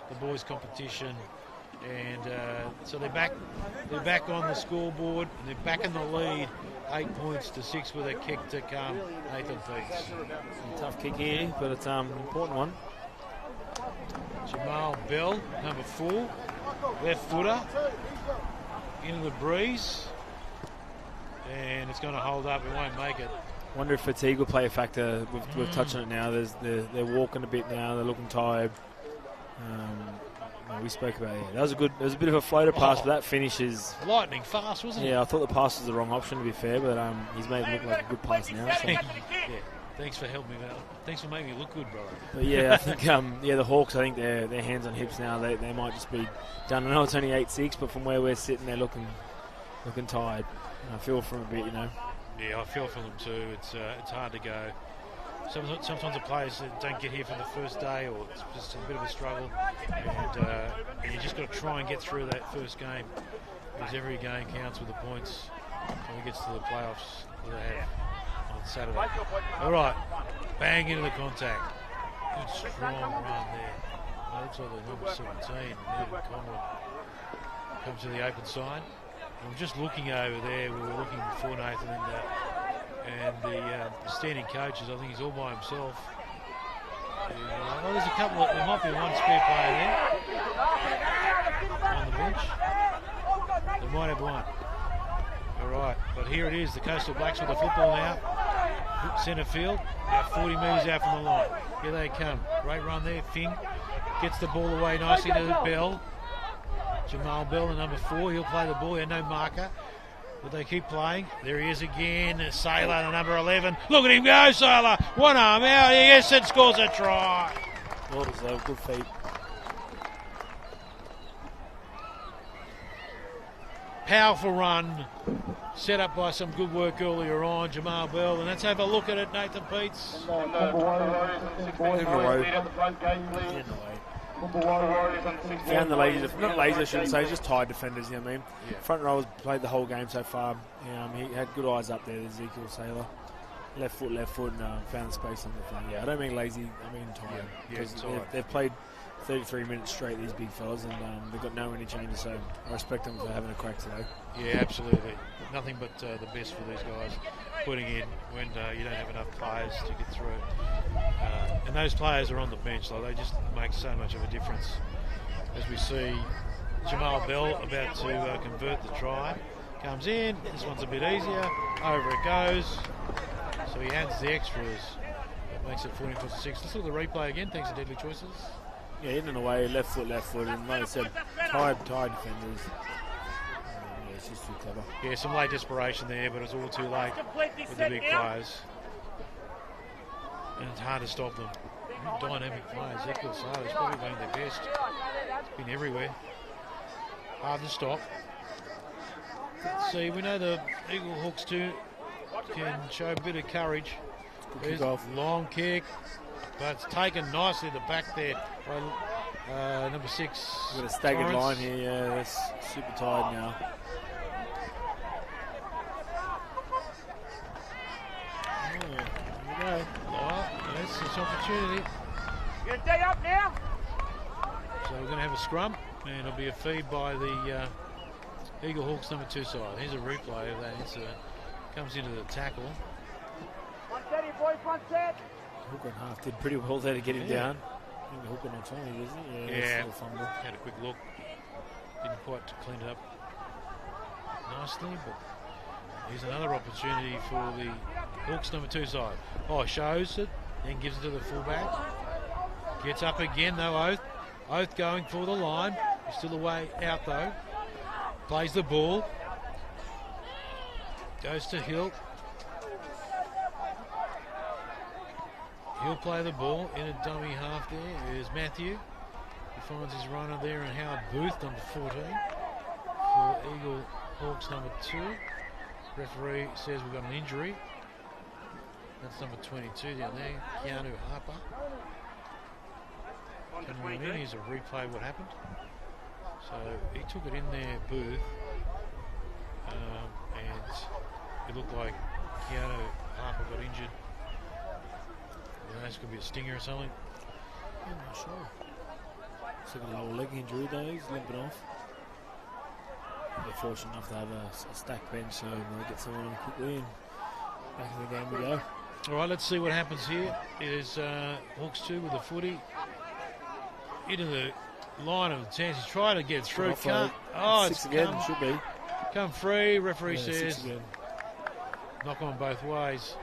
the boys competition. And so they're back on the scoreboard, and they're back in the lead, 8 points to 6 with a kick to come. Nathan Peets. Tough kick here, but it's an important one. Jamal Bell, number 4, left footer, into the breeze, and it's going to hold up. It won't make it. Wonder if fatigue will play a factor. We've touched on it now. They're walking a bit now. They're looking tired. We spoke about it. There was a bit of a floater pass, but that finish is lightning fast, wasn't it? Yeah, I thought the pass was the wrong option, to be fair, but he's made it look like a good pass now. So. Yeah, thanks for helping me out. Thanks for making me look good, brother. But yeah, I think the Hawks, I think their hands on hips now. They might just be done. I know it's only 8-6, but from where we're sitting, they're looking tired. And I feel for them a bit, you know. Yeah, I feel for them too. It's hard to go. Sometimes the players don't get here for the first day, or it's just a bit of a struggle, and you just got to try and get through that first game, because every game counts with the points when it gets to the playoffs that they have on Saturday. All right, bang into the contact. Good strong run there. That looks like the number 17, Neville Conrad, comes to the open side. I'm just looking over there. We were looking before, Nathan, and the standing coaches, I think he's all by himself. There's a couple there might be one spare player there on the bench. They might have one. All right, but here it is, the Coastal Blacks with the football now. Centre field, about 40 metres out from the line. Here they come. Great run there. Fing gets the ball away nicely to Bell. Jamal Bell, the number 4, he'll play the ball. He had no marker, but they keep playing. There he is again. Sailor, the number 11. Look at him go, Sailor. One arm out. Yes, it scores a try. Well deserved. Good feet. Powerful run, set up by some good work earlier on, Jamal Bell. And let's have a look at it, Nathan Peets. Found the ladies, not lazy, I shouldn't say, just tired defenders, you know what I mean? Yeah. Front row has played the whole game so far. He had good eyes up there, Ezekiel Sailor. Left foot, and found the space on the front. Yeah, I don't mean lazy, I mean tired. Yeah, they've played 33 minutes straight, these big fellas, and they've got no interchanges, so I respect them for having a crack today. Yeah, absolutely. Nothing but the best for these guys putting in when you don't have enough players to get through. And those players are on the bench, they just make so much of a difference. As we see Jamal Bell about to convert the try. Comes in, this one's a bit easier, over it goes. So he adds the extras. That makes it 14-6. Let's look at the replay again, thanks to Deadly Choices. Yeah, in and away, left foot, and like I said, tired defenders. She's too clever. Yeah, some late desperation there, but it's all too late with the big players. And it's hard to stop them. Dynamic players. Equal Sada's probably been their best. It's been everywhere. Hard to stop. See, we know the Eagle Hawks too can show a bit of courage. There's a long kick, but it's taken nicely the back there by number 6. We've got a staggered Torrance. line here. Yeah, that's super tired now. There we go. Oh, that's this opportunity. Get a day up now. So we're going to have a scrum, and it'll be a feed by the Eagle Hawks number 2 side. Here's a replay of that incident. Comes into the tackle. 130, boys, 130. Hook on half did pretty well there to get him down. I think the hook on not Tommy, is it? Yeah. That's a fumble. Had a quick look. Didn't quite clean it up nicely, but here's another opportunity for the Hawks number 2 side. Oh, shows it, then gives it to the fullback. Gets up again, though, Oath. Oath going for the line. He's still a way out, though. Plays the ball. Goes to Hill. He'll play the ball in a dummy half there. There's Matthew. He finds his runner there, and Howard Booth, number 14, for Eagle Hawks number 2. Referee says we've got an injury. That's number 22 down there, Keanu Harper. Coming in, here's a replay of what happened. So he took it in there, Booth, and it looked like Keanu Harper got injured. This could be a stinger or something. I'm not sure. He's got a lower leg injury though, he's limping off. They're fortunate enough to have a stacked bench, so they'll get someone on quickly and back in the game we go. Alright, let's see what happens here. It is Hawks 2 with the footy. Into the line of the chance. He's trying to get through. Can't. Oh, it's 6 again, should be. Come free, referee Yeah, says. 6 again. Knock on both ways.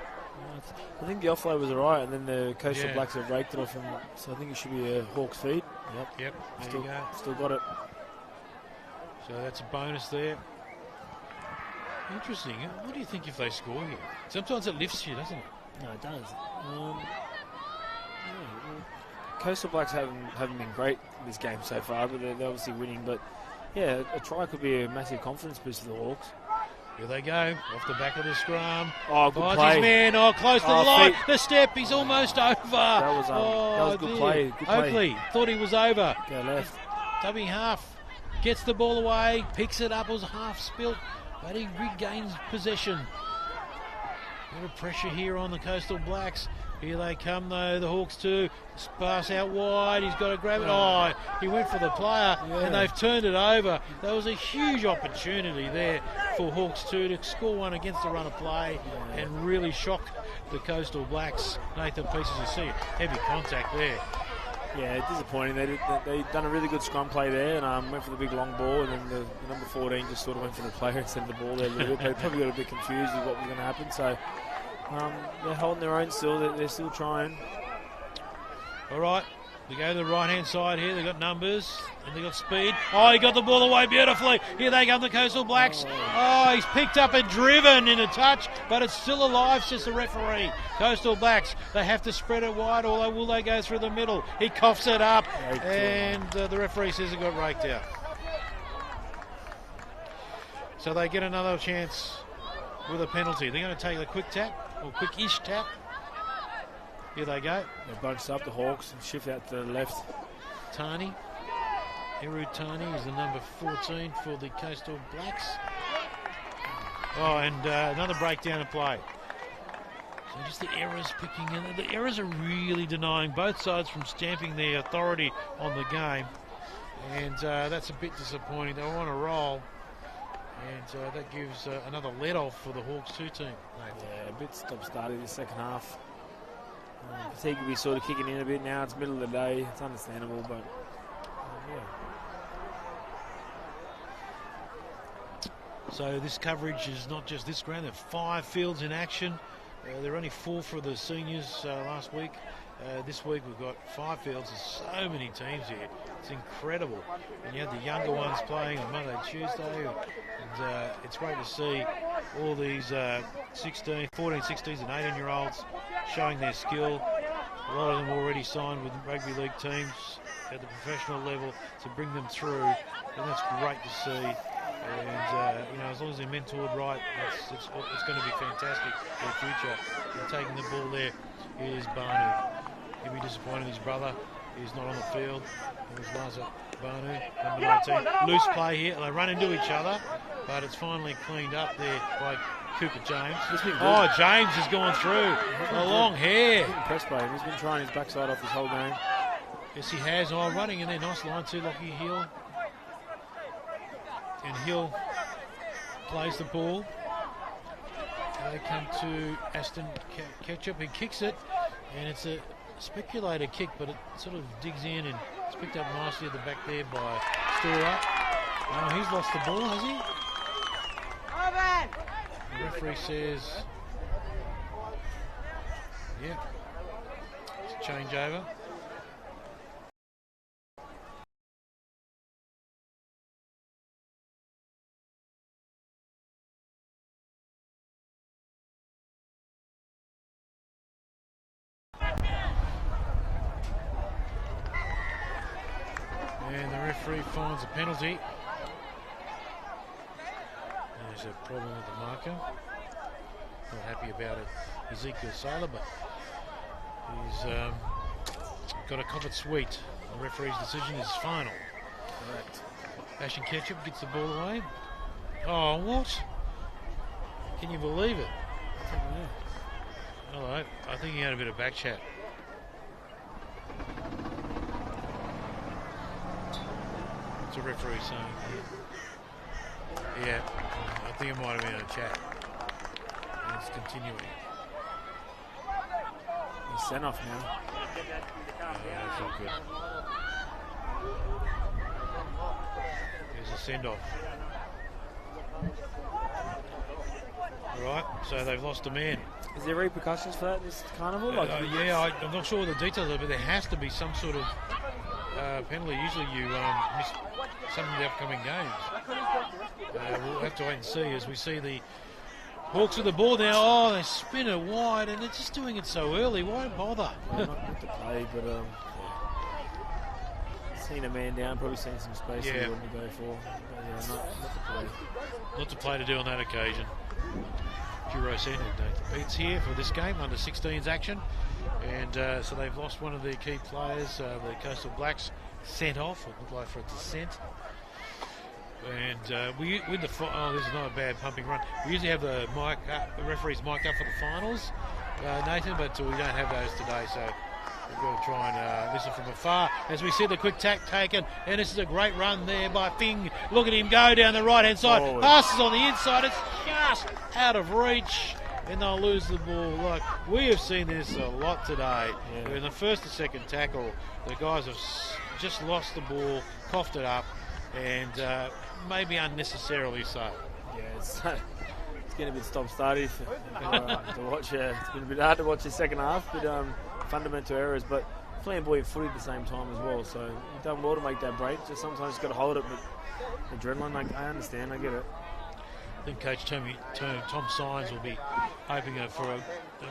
I think the offload was alright, and then the Coastal Yeah. Blacks have raked it off him, so I think it should be a Hawks feed. Yep, there Still, you go. still got it. So that's a bonus there. Interesting. What do you think if they score here? Sometimes it lifts you, doesn't it? No, it does. Coastal Blacks haven't been great in this game so far, but they're obviously winning. But yeah, a try could be a massive confidence boost for the Hawks. Here they go, off the back of the scrum. Oh, good Finds play. his man, close to the Oh, line. feet. The step, he's almost over. That was good dear. play. Good play. Oakley thought he was over. Go left. Dummy half gets the ball away, picks it up, it was half spilt, but he regains possession. Bit of pressure here on the Coastal Blacks. Here they come though, the Hawks too. Pass out wide, he's got to grab it. Oh, he went for the player and they've turned it over. There was a huge opportunity there for Hawks 2 to score one against the run of play and really shock the Coastal Blacks. Nathan Pieces, you see heavy contact there. Yeah, disappointing. They done a really good scrum play there and went for the big long ball, and then the number 14 just sort of went for the player instead of the ball there a little bit. They probably got a bit confused with what was going to happen, so they're holding their own still. They're still trying. All right, they go to the right-hand side here. They've got numbers and they've got speed. Oh, he got the ball away beautifully. Here they come, the Coastal Blacks. Oh, he's picked up and driven in a touch, but it's still alive, says the referee. Coastal Blacks, they have to spread it wide, although will they go through the middle? He coughs it up, and the referee says it got raked out. So they get another chance with a penalty. They're going to take a quick tap, or quick-ish tap. Here they go. They're bunched up, the Hawks, and shift out to the left. Tani. Eru Tani is the number 14 for the Coastal Blacks. Oh, and another breakdown of play. So just the errors picking in. The errors are really denying both sides from stamping their authority on the game. And that's a bit disappointing. They want to roll. And that gives another let-off for the Hawks 2 team. Yeah, a bit stop-started the second half. Fatigue will be sort of kicking in a bit now. It's middle of the day. It's understandable, but So this coverage is not just this ground. There are 5 fields in action. There are only 4 for the seniors last week. This week we've got 5 fields. There's so many teams here. It's incredible. And you have the younger ones playing on Monday, Tuesday. And it's great to see all these 14, 16s and 18-year-olds showing their skill. A lot of them already signed with rugby league teams at the professional level to bring them through, and that's great to see. And you know, as long as they're mentored right, it's going to be fantastic for the future. And taking the ball there is Banu. He'll be disappointed his brother is not on the field. It was Laza Banu, number 19. Loose play here. They run into each other, but it's finally cleaned up there by Cooper James. Oh, James has gone through. The long hair. He's impressed by him. He's been trying his backside off his whole game. Yes, he has. Oh, running in there. Nice line too, Lockie Hill. And Hill plays the ball. They come to Aston Ketchup. He kicks it, and it's a speculator kick, but it sort of digs in, and it's picked up nicely at the back there by Stora. Oh, he's lost the ball, has he? The referee says, yeah, it's a changeover. And the referee finds a penalty. There's a problem with the marker. Not happy about it, Ezekiel Saylor, but he's got a cop it sweet. The referee's decision is final. Correct. Ashton Ketchup gets the ball away. Oh, what? Can you believe it? Hello. I think he had a bit of back chat. What's the referee saying? Yeah, I think it might have been a chat. And it's continuing. He's sent off now. Yeah, that's not good. There's a send-off. Right, so they've lost a man. Is there repercussions for that this carnival? Yeah, I'm not sure what the details are, but there has to be some sort of penalty. Usually you miss some of the upcoming games. We'll have to wait and see as we see the Hawks with the ball now. Oh, they spin it wide, and they're just doing it so early. Why bother? Well, not to play, but seen a man down, probably seen some space he wanted to go for. But, not to play. Not to play to do on that occasion. Juro Centre Pete's here for this game, under 16s action. And so they've lost one of their key players, the Coastal Blacks, sent off. It looked like for a dissent. And with the this is not a bad pumping run. We usually have the referees mic'd up for the finals, Nathan, but we don't have those today, so we've got to try and listen from afar as we see the quick tack taken. And this is a great run there by Fing. Look at him go down the right-hand side. Forward. Passes on the inside. It's just out of reach. And they'll lose the ball. Like, we have seen this a lot today. Yeah. In the first and second tackle, the guys have just lost the ball, coughed it up, and maybe unnecessarily so. Yeah, it's getting a bit stop-starty to watch. It's been a bit hard to watch the second half, but fundamental errors, but flamboyant footy at the same time as well. So you've done well to make that break. Just sometimes you've got to hold it, but adrenaline, I understand, I get it. I think Coach Tom Signs will be hoping for a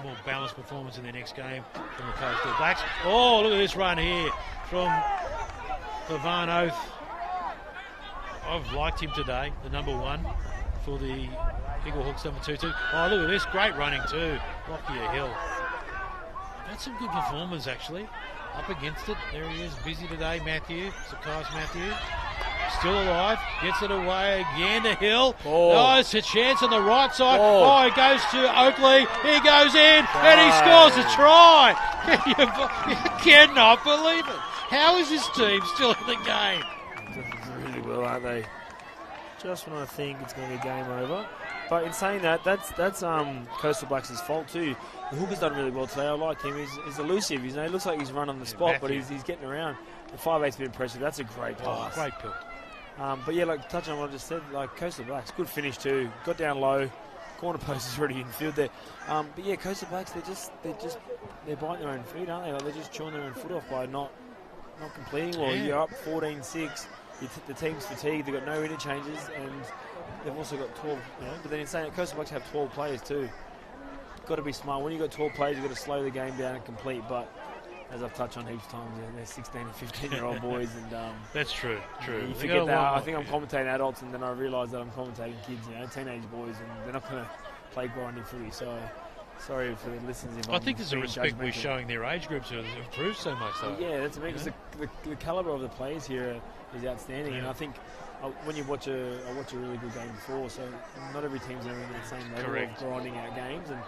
more balanced performance in their next game from the Coastal Blacks. Oh, look at this run here from Van Oath. I've liked him today, the number 1 for the Eagle Hawks, number 2 too. Oh, look at this, great running too. Lockyer Hill. That's some good performance actually. Up against it, there he is, busy today, Matthew, Sakai's Matthew. Still alive, gets it away again to Hill. Oh, it's a chance on the right side. Oh, it goes to Oakley. He goes in, and he scores a try. You cannot believe it. How is this team still in the game? Really well, aren't they? Just when I think it's going to be game over. But in saying that, that's Coastal Blacks' fault too. The hooker's done really well today. I like him. He's elusive. He looks like he's run on the spot, but he's getting around. The 5'8's been impressive. That's a great pass. Great pill. But yeah, like touching on what I just said, like Coastal Blacks, good finish too. Got down low. Corner post is already in field there. But yeah, Coastal Blacks, they're biting their own feet, aren't they? Like, they're just chewing their own foot off by not completing well. You're up 14-6. The team's fatigued. They've got no interchanges, and they've also got 12, but then in saying it, Coastal Blacks have 12 players too. Got to be smart. When you've got 12 players, you've got to slow the game down and complete, but as I've touched on heaps of times, they're 16 and 15-year-old boys. And that's true. You forget that. I think I'm commentating adults, and then I realise that I'm commentating kids, teenage boys, and they're not going to play grinding footy. So sorry for the listeners. I think there's a respect we're showing their age groups who have improved so much, though. Yeah, that's amazing. The calibre of the players here is outstanding, and I think when you watch I watch a really good game before, so not every team's ever in the same level of grinding out games. And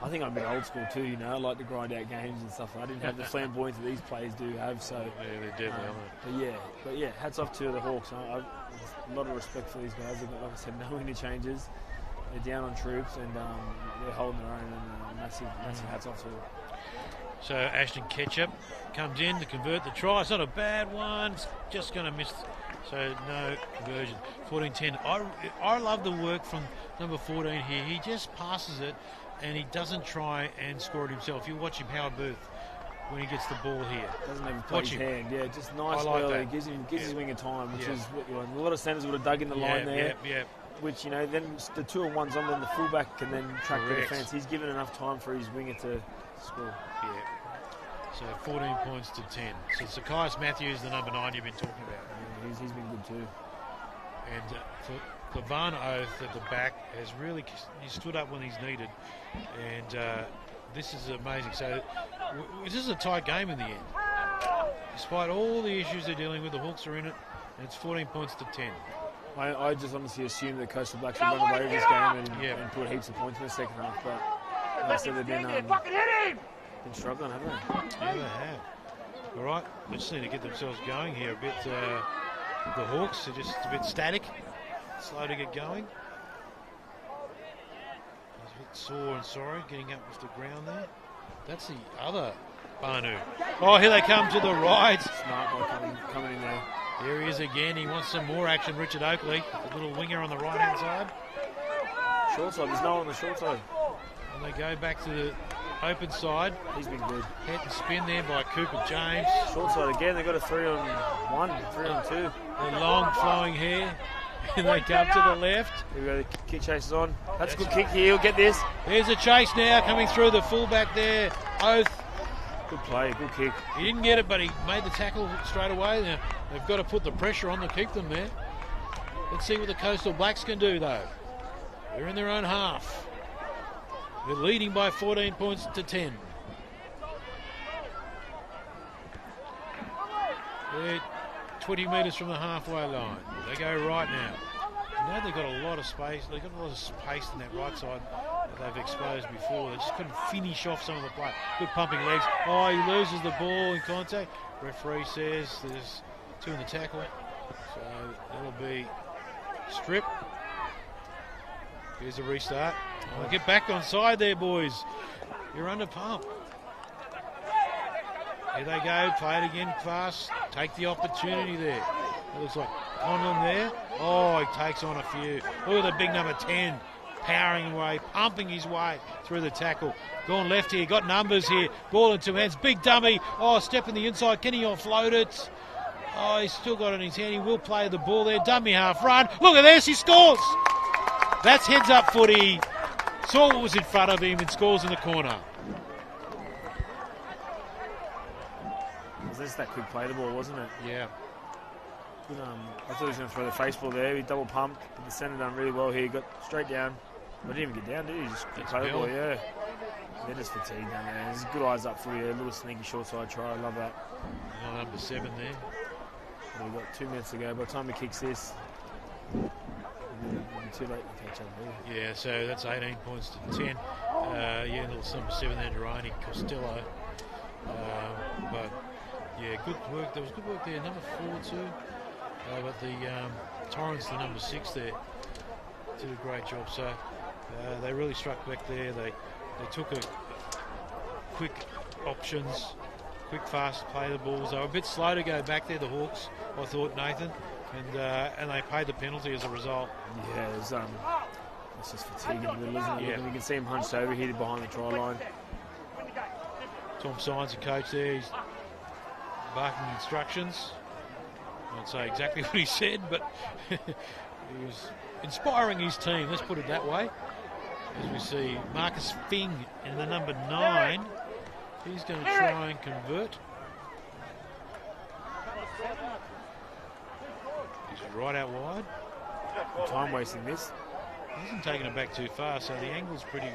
I think I'm a bit old school too, I like to grind out games and stuff. I didn't have the flamboyance that these players do have, so yeah, they definitely but yeah, hats off to the Hawks. A lot of respect for these guys. They've got, like I said, no interchanges. They're down on troops, and they're holding their own, and massive hats off to them. So Ashton Ketchup comes in to convert the try. It's not a bad one. It's just going to miss. So no conversion. 14-10. I love the work from number 14 here. He just passes it, and he doesn't try and score it himself. You watch him, Howard Booth, when he gets the ball here. Doesn't even play his hand. Yeah, just nice early. Gives his wing a time, which is what you want. A lot of centres would have dug in the line there. Which, then the 2-on-1's on, then the fullback can then track the defence. He's given enough time for his winger to score. Yeah. So 14 points to 10. So Zacchaeus Matthews, the number 9 you've been talking about. Yeah, he's been good too. And for Van Oath at the back has really he stood up when he's needed. And this is amazing. So this is a tight game in the end. Despite all the issues they're dealing with, the Hawks are in it, and it's 14 points to 10. I just honestly assumed that Coastal Blacks would run away with this game and put heaps of points in the second half. But like I said, they've been struggling, haven't they? Yeah, they have. All right, they just need to get themselves going here a bit. The Hawks are just a bit static, slow to get going. It's a bit sore and sorry, getting up off the ground there. That's the other Banu. Oh, here they come to the right. Smart boy coming in there. There he is again. He wants some more action, Richard Oakley, the little winger on the right-hand side. Short side, there's no one on the short side. And they go back to the open side. He's been good. Head and spin there by Cooper James. Short side again, they've got a 3-on-1, 3-on-2. The long flowing hair. And they come to the left. Here we go, the kick chase is on. That's a good kick here, he'll get this. There's a chase now coming through the fullback there. Oath. Good play, good kick. He didn't get it, but he made the tackle straight away. Now, they've got to put the pressure on to keep them there. Let's see what the Coastal Blacks can do, though. They're in their own half. They're leading by 14 points to 10. They're 20 metres from the halfway line. They go right now. They've got a lot of space. They've got a lot of space in that right side that they've exposed before. They just couldn't finish off some of the play. Good pumping legs. Oh, he loses the ball in contact. Referee says there's 2 in the tackle. So that'll be strip. Here's a restart. Oh, get back on side there, boys. You're under pump. Here they go. Play it again fast. Take the opportunity there. It looks like Conlon there. Oh, he takes on a few. Look at the big number 10. Powering away, pumping his way through the tackle. Gone left here, got numbers here. Ball in 2 hands, big dummy. Oh, step in the inside, can he offload it? Oh, he's still got it in his hand. He will play the ball there. Dummy half run. Look at this, he scores. That's heads up footy. Saw what was in front of him and scores in the corner. Was this that quick play the ball, wasn't it? Yeah. Good, I thought he was going to throw the face ball there. He double pumped, but the centre done really well here. He got straight down. But didn't even get down, did he? He just play the ball, yeah. They're just fatigued down there. There's good eyes up for you. A little sneaky short side try. I love that. Number 7 there. We've got 2 minutes to go. By the time he kicks this, it'll be too late to catch up there. Yeah, so that's 18 points to 10. Yeah, there's number 7 there, Durrani Costello. But yeah, good work. There was good work there. Number 4 too. But the Torrance, the number 6 there, did a great job. So they really struck back there. They took a quick options, quick fast play the balls. They were a bit slow to go back there, the Hawks, I thought, Nathan, and they paid the penalty as a result. Yeah, it's just fatigue in the middle, isn't it? Yeah. You can see him hunched over here behind the try line. Tom Signs, the coach there, he's barking instructions. I won't say exactly what he said, but inspiring his team, let's put it that way. As we see Marcus Fing in the number 9. He's going to try and convert. He's right out wide. Time wasting this. He hasn't taken it back too far, so the angle's pretty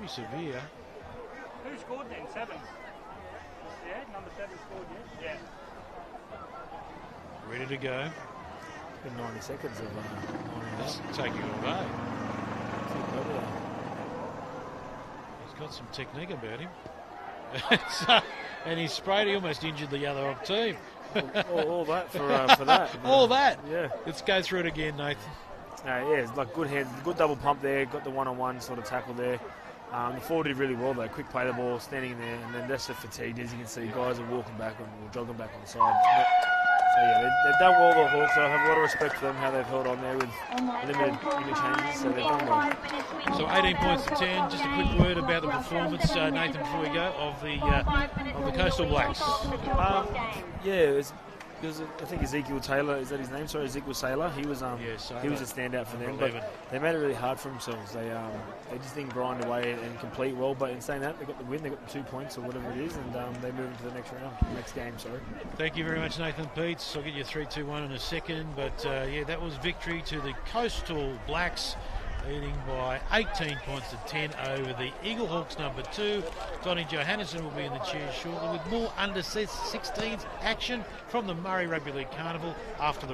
severe. Who scored then? 7. Yeah, number 7 scored, yeah? Yeah. Ready to go. Been 90 seconds of That's taking all day. He's got some technique about him. And he's sprayed, he almost injured the other team. all that for that. All that. Yeah. Let's go through it again, Nathan. Yeah, it's like good hands, good double pump there. Got the one-on-one sort of tackle there. The forward did really well though. Quick play the ball, standing in there, and then that's the fatigue. As you can see, guys are walking back or jogging back on the side. So yeah, they've done well, the Hawks. I have a lot of respect for them, how they've held on there with limited changes. So they've done well. So 18 points to 10. Just a quick word about the performance, Nathan, before we go, of the Coastal Blacks. Because I think Ezekiel Taylor, is that his name? Sorry, Ezekiel Saylor. He was he was a standout for them. But they made it really hard for themselves. They just didn't grind away and complete well. But in saying that, they got the win. They got the 2 points or whatever it is, and they move into the next game. Sorry. Thank you very much, Nathan Peets. I'll get you 3-2-1 in a second. But that was victory to the Coastal Blacks, leading by 18 points to 10 over the Eagle Hawks number 2. Donnie Johannesson will be in the chair shortly with more under 16s action from the Murray Rugby League Carnival after the break.